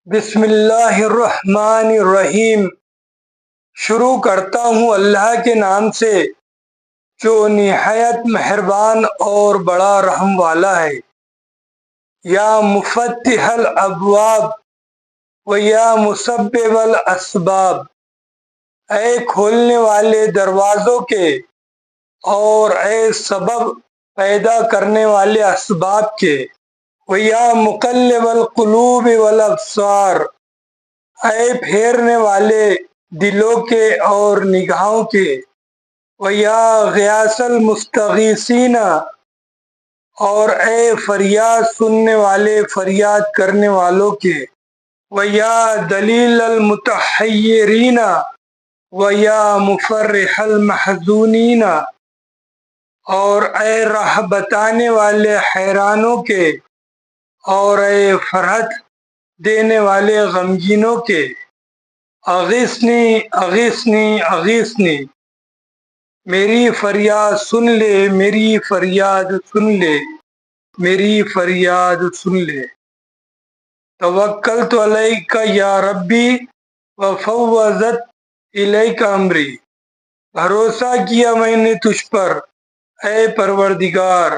بسم اللہ الرحمن الرحیم۔ شروع کرتا ہوں اللہ کے نام سے جو نہایت مہربان اور بڑا رحم والا ہے۔ یا مفتح الابواب و یا مسبب الاسباب، اے کھولنے والے دروازوں کے اور اے سبب پیدا کرنے والے اسباب کے۔ وَيَا مُقَلِّبَ الْقُلُوبِ وَالْأَبْصَارِ، اے پھیرنے والے دلوں کے اور نگاہوں کے۔ وَيَا غِيَاثَ الْمُسْتَغِيثِينَ، اور اے فریاد سننے والے فریاد کرنے والوں کے۔ وَيَا دَلِيلَ الْمُتَحَيِّرِينَ وَيَا مُفَرِّحَ الْمَحْزُونِينَ، اور اے راہ بتانے والے حیرانوں کے اور اے فرحت دینے والے غمگینوں کے۔ اغثنی اغثنی اغثنی، میری فریاد سن لے، میری فریاد سن لے، میری فریاد سن لے۔ توکلت علیک یا ربی وفوضت الیک امری، بھروسہ کیا میں نے تجھ پر اے پروردگار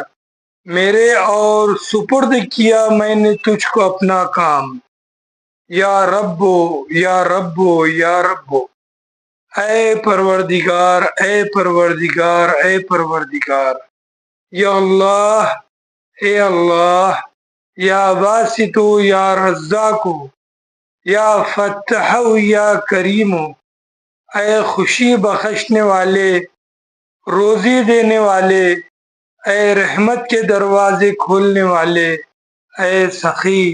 میرے، اور سپرد کیا میں نے تجھ کو اپنا کام۔ یا رب یا رب یا رب، اے پروردگار اے پروردگار اے پروردگار۔ یا اللہ اے اللہ، یا باسط یا رزاق، یا فتح یا کریم، اے خوشی بخشنے والے روزی دینے والے، اے رحمت کے دروازے کھولنے والے، اے سخی۔